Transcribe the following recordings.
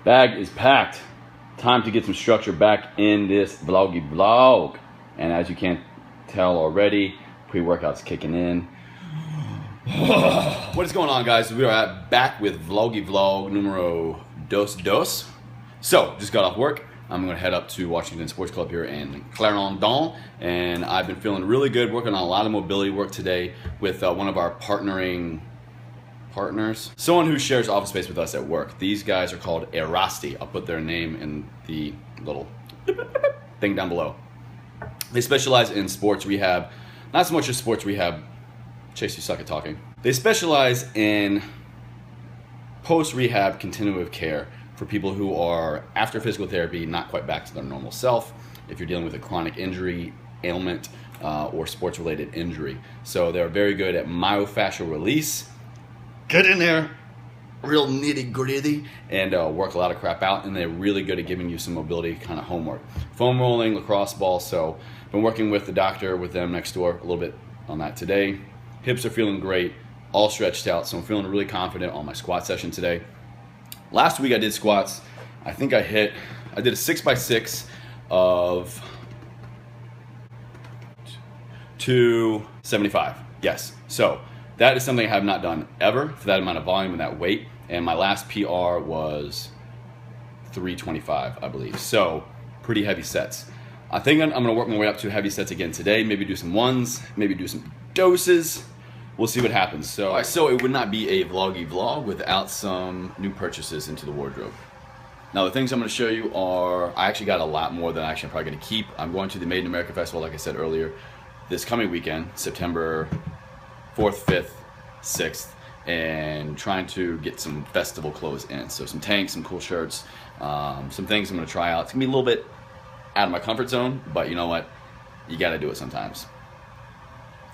Bag is packed. Time to get some structure back in this vloggy vlog. And as you can't tell already, pre-workout's kicking in. What is going on, guys? We are back with vloggy vlog numero dos. So, just got off work. I'm going to head up to Washington Sports Club here in Clarendon, and I've been feeling really good, working on a lot of mobility work today with one of our partners, someone who shares office space with us at work. These guys are called Erasti. I'll put their name in the little thing down below. They specialize in sports rehab, not so much as sports rehab. Chase, you suck at talking. They specialize in post-rehab continuative care for people who are, after physical therapy, not quite back to their normal self, if you're dealing with a chronic injury, ailment, or sports-related injury. So they're very good at myofascial release. Get in there, real nitty-gritty, and work a lot of crap out, and they're really good at giving you some mobility kind of homework. Foam rolling, lacrosse ball, so been working with the doctor, with them next door, a little bit on that today. Hips are feeling great, all stretched out, so I'm feeling really confident on my squat session today. Last week I did squats. I think I did a 6x6 of 275. Yes. So that is something I have not done ever for that amount of volume and that weight. And my last PR was 325, I believe. So pretty heavy sets. I think I'm going to work my way up to heavy sets again today. Maybe do some ones, maybe do some doses. We'll see what happens. So it would not be a vloggy vlog without some new purchases into the wardrobe. Now the things I'm going to show you are, I actually got a lot more than I'm probably going to keep. I'm going to the Made in America Festival, like I said earlier, this coming weekend, September 4th, 5th, 6th, and trying to get some festival clothes in. So some tanks, some cool shirts, some things I'm going to try out. It's going to be a little bit out of my comfort zone, but you know what? You got to do it sometimes.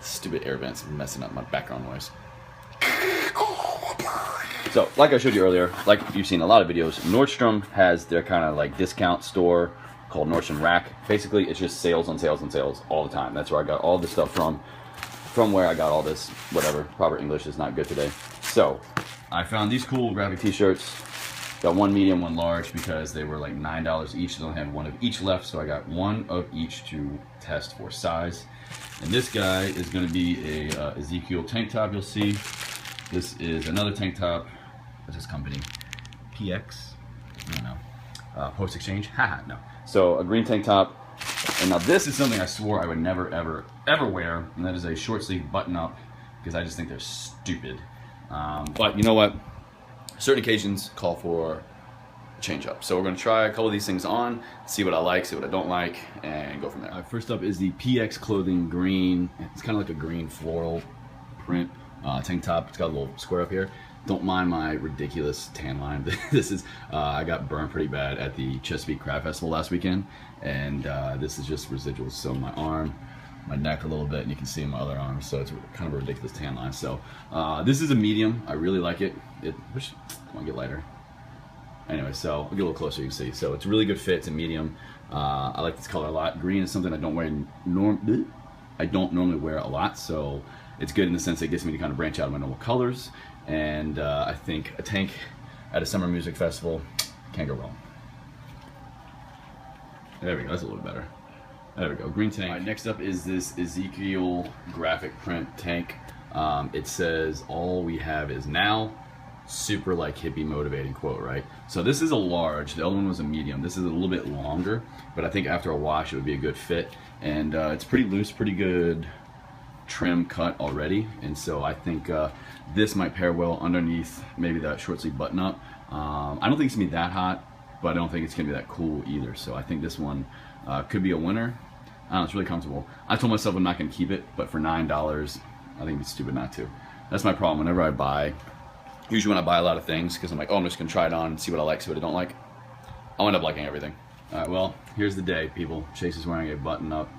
Stupid air vents messing up my background noise. So, like I showed you earlier, like you've seen a lot of videos, Nordstrom has their kind of like discount store called Nordstrom Rack. Basically, it's just sales on sales on sales all the time. That's where I got all this stuff from where I got all this, whatever. Proper English is not good today. So, I found these cool graphic t-shirts. Got one medium, one large, because they were like $9 each. They don't have one of each left, so I got one of each to test for size. And this guy is going to be a Ezekiel tank top. You'll see. This is another tank top. What's this company? PX? I don't know. Post Exchange? Haha, no. So a green tank top. And now this is something I swore I would never, ever, ever wear, and that is a short sleeve button up, because I just think they're stupid. But you know what? Certain occasions call for a change up. So we're going to try a couple of these things on, see what I like, see what I don't like, and go from there. First up is the PX Clothing green. It's kind of like a green floral print tank top. It's got a little square up here. Don't mind my ridiculous tan line. This is, I got burned pretty bad at the Chesapeake Crab Festival last weekend, and this is just residuals. So my arm, my neck a little bit, and you can see my other arm, so it's kind of a ridiculous tan line. So this is a medium. I really like it. Come on, get lighter. Anyway, so I'll get a little closer, you can see. So it's a really good fit. It's a medium. I like this color a lot. Green is something I don't normally wear a lot, so it's good in the sense that it gets me to kind of branch out of my normal colors. And I think a tank at a summer music festival can't go wrong. There we go. That's a little better. There we go, green tank. All right, next up is this Ezekiel graphic print tank. It says, "All we have is now." Super like hippie motivating quote, right? So this is a large, the other one was a medium. This is a little bit longer, but I think after a wash it would be a good fit. And it's pretty loose, pretty good trim cut already. And so I think this might pair well underneath maybe that short sleeve button up. I don't think it's gonna be that hot, but I don't think it's gonna be that cool either. So I think this one could be a winner. I don't know, it's really comfortable. I told myself I'm not going to keep it, but for $9, I think it's stupid not to. That's my problem whenever I buy. Usually when I buy a lot of things, because I'm like, oh, I'm just going to try it on and see what I like, see what I don't like. I'll end up liking everything. All right, well, here's the day, people. Chase is wearing a button-up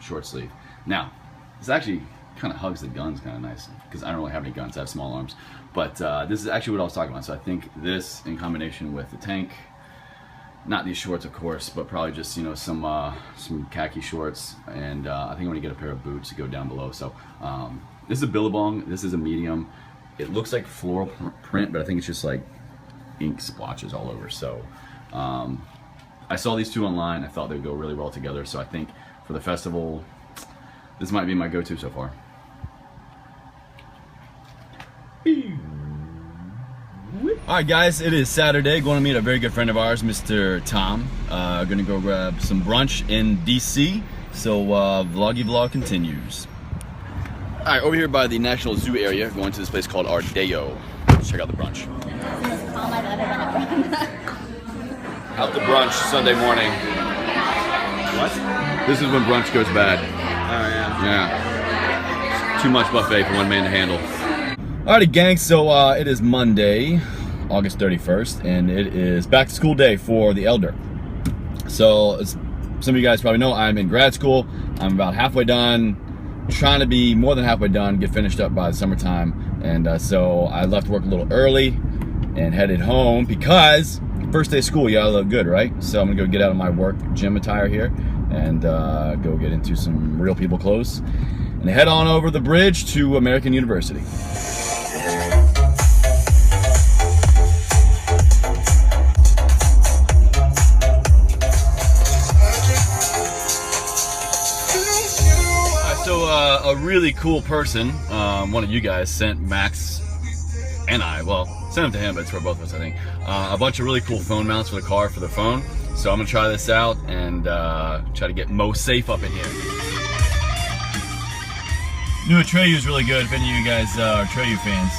short sleeve. Now, this actually kind of hugs the guns kind of nice, because I don't really have any guns. I have small arms. But this is actually what I was talking about. So I think this, in combination with the tank, not these shorts, of course, but probably just, you know, some khaki shorts, and I think I'm gonna get a pair of boots to go down below. So this is a Billabong. This is a medium. It looks like floral print, but I think it's just like ink splotches all over. So I saw these two online. I thought they'd go really well together. So I think for the festival, this might be my go-to so far. Alright guys, it is Saturday. Going to meet a very good friend of ours, Mr. Tom. Gonna go grab some brunch in DC. So vloggy vlog continues. Alright, over here by the National Zoo area, going to this place called Ardeo. Let's check out the brunch. Out to brunch Sunday morning. What? This is when brunch goes bad. Oh yeah. Yeah. Too much buffet for one man to handle. Alrighty gang, so it is Monday, August 31st, and it is back to school day for the elder. So as some of you guys probably know, I'm in grad school. I'm about halfway done, trying to be more than halfway done, get finished up by the summertime. And so I left work a little early and headed home because first day of school, you gotta look good, right? So I'm gonna go get out of my work gym attire here and go get into some real people clothes and head on over the bridge to American University. So a really cool person, one of you guys sent Max and I, well, sent them to him, but it's for both of us, I think, a bunch of really cool phone mounts for the car for the phone. So I'm gonna try this out and try to get Mo safe up in here. New Atreyu is really good if any of you guys are Atreyu fans.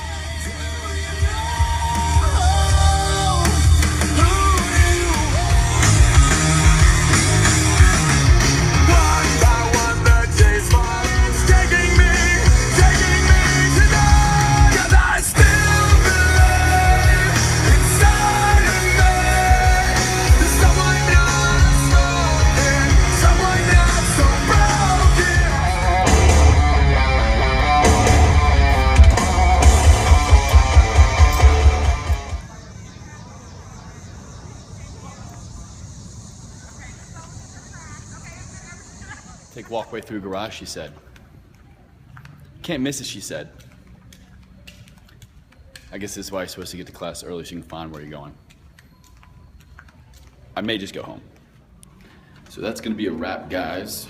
Take walkway through garage, she said. Can't miss it, she said. I guess this is why you're supposed to get to class early so you can find where you're going. I may just go home. So that's gonna be a wrap, guys.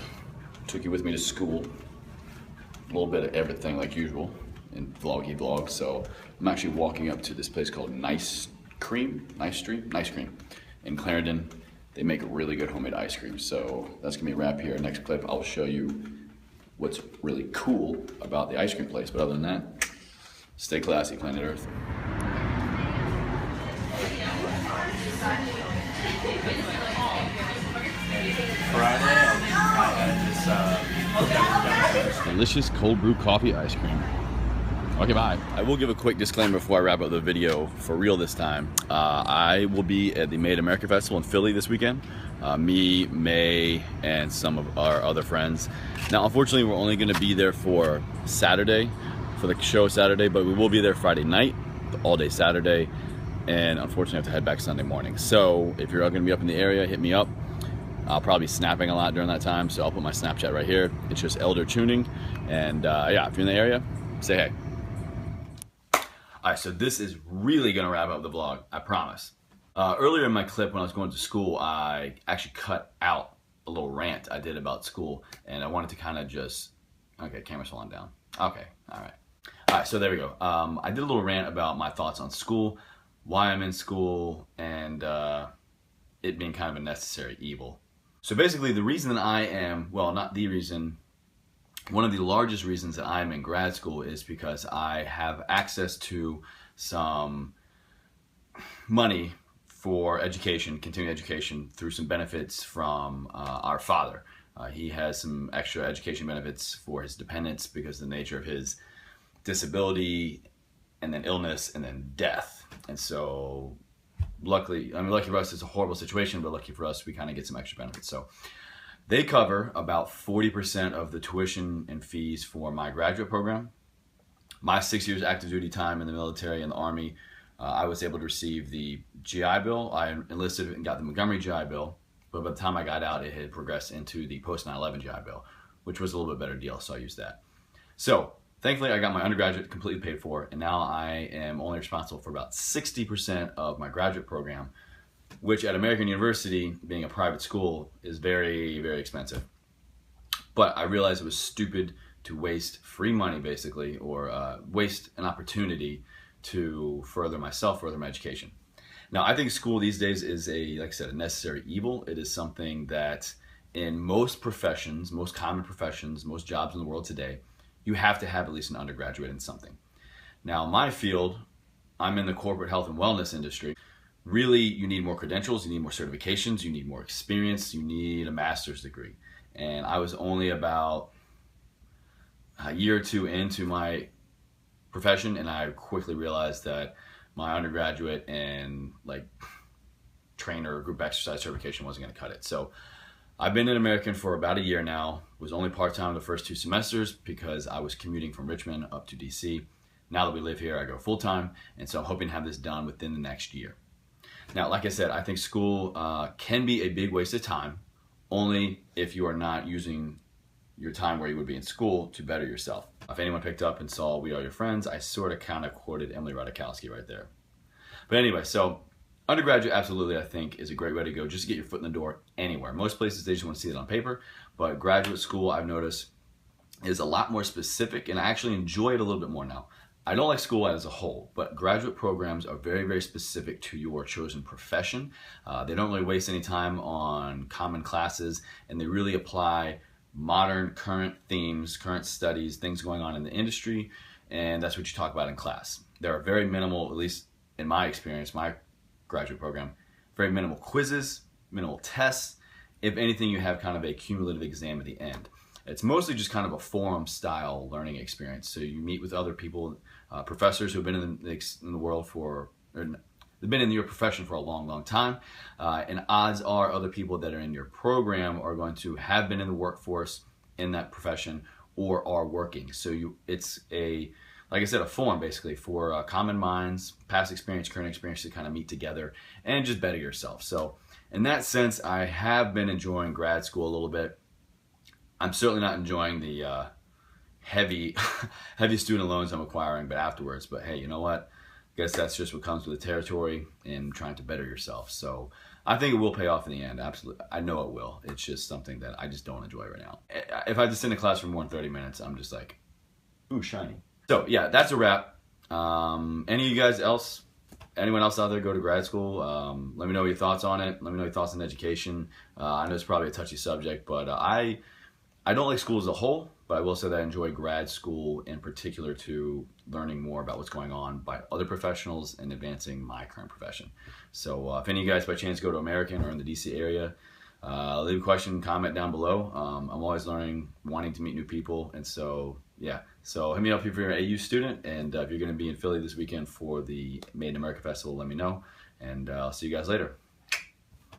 Took you with me to school. A little bit of everything like usual in vloggy vlog. So I'm actually walking up to this place called Nice Cream in Clarendon. They make really good homemade ice cream, so that's gonna be a wrap here. Next clip, I'll show you what's really cool about the ice cream place. But other than that, stay classy, planet Earth. Delicious cold brew coffee ice cream. Okay, bye. I will give a quick disclaimer before I wrap up the video for real this time. I will be at the Made America Festival in Philly this weekend. Me, May, and some of our other friends. Now, unfortunately, we're only gonna be there for Saturday, for the show Saturday, but we will be there Friday night, all day Saturday, and unfortunately I have to head back Sunday morning. So if you're gonna be up in the area, hit me up. I'll probably be snapping a lot during that time, so I'll put my Snapchat right here. It's just Elder Tuning, and yeah, if you're in the area, say hey. Alright, so this is really gonna wrap up the vlog, I promise. Earlier in my clip when I was going to school, I actually cut out a little rant I did about school, and I wanted to kind of just, okay, camera's falling down. Okay, alright. Alright, so there we go. I did a little rant about my thoughts on school, why I'm in school, and it being kind of a necessary evil. So basically the reason that I am, well, not the reason, one of the largest reasons that I'm in grad school is because I have access to some money for education, continuing education, through some benefits from our father. He has some extra education benefits for his dependents because of the nature of his disability and then illness and then death. And so luckily, I mean, lucky for us, it's a horrible situation, but lucky for us, we kind of get some extra benefits. So they cover about 40% of the tuition and fees for my graduate program. My 6 years active duty time in the military and the Army, I was able to receive the GI Bill. I enlisted and got the Montgomery GI Bill, but by the time I got out, it had progressed into the post 9/11 GI Bill, which was a little bit better deal, so I used that. So Thankfully, I got my undergraduate completely paid for, and now I am only responsible for about 60% of my graduate program, which at American University, being a private school, is very, very expensive. But I realized it was stupid to waste free money, basically, or waste an opportunity to further myself, further my education. Now, I think school these days is like I said, a necessary evil. It is something that in most professions, most common professions, most jobs in the world today, you have to have at least an undergraduate in something. Now, my field, I'm in the corporate health and wellness industry. Really, you need more credentials, you need more certifications, you need more experience, you need a master's degree. And I was only about a year or two into my profession, and I quickly realized that my undergraduate and like trainer group exercise certification wasn't going to cut it. So I've been in American for about a year now, was only part-time the first 2 semesters because I was commuting from Richmond up to DC. Now that we live here, I go full-time, and so I'm hoping to have this done within the next year. Now, like I said, I think school can be a big waste of time, only if you are not using your time where you would be in school to better yourself. If anyone picked up and saw We Are Your Friends, I sort of kind of quoted Emily Ratajkowski right there. But anyway, so undergraduate absolutely I think is a great way to go just to get your foot in the door anywhere. Most places they just want to see it on paper, but graduate school I've noticed is a lot more specific, and I actually enjoy it a little bit more now. I don't like school as a whole, but graduate programs are very, very specific to your chosen profession. They don't really waste any time on common classes, and they really apply modern, current themes, current studies, things going on in the industry, and that's what you talk about in class. There are very minimal, at least in my experience, my graduate program, very minimal quizzes, minimal tests. If anything, you have kind of a cumulative exam at the end. It's mostly just kind of a forum style learning experience. So you meet with other people, professors who have been in the world for, or they've been in your profession for a long, long time. And odds are other people that are in your program are going to have been in the workforce in that profession or are working. So it's a, like I said, a forum basically for common minds, past experience, current experience to kind of meet together and just better yourself. So in that sense, I have been enjoying grad school a little bit. I'm certainly not enjoying the heavy student loans I'm acquiring, but afterwards. But hey, you know what? I guess that's just what comes with the territory and trying to better yourself. So I think it will pay off in the end. Absolutely. I know it will. It's just something that I just don't enjoy right now. If I just sit in a class for more than 30 minutes, I'm just like, ooh, shiny. So yeah, that's a wrap. Any of you guys else, anyone else out there go to grad school? Let me know your thoughts on it. Let me know your thoughts on education. I know it's probably a touchy subject, but I don't like school as a whole, but I will say that I enjoy grad school in particular to learning more about what's going on by other professionals and advancing my current profession. So if any of you guys by chance go to American or in the DC area, leave a question, comment down below. I'm always learning, wanting to meet new people, and so yeah. So hit me up if you're an AU student, and if you're going to be in Philly this weekend for the Made in America Festival, let me know, and I'll see you guys later.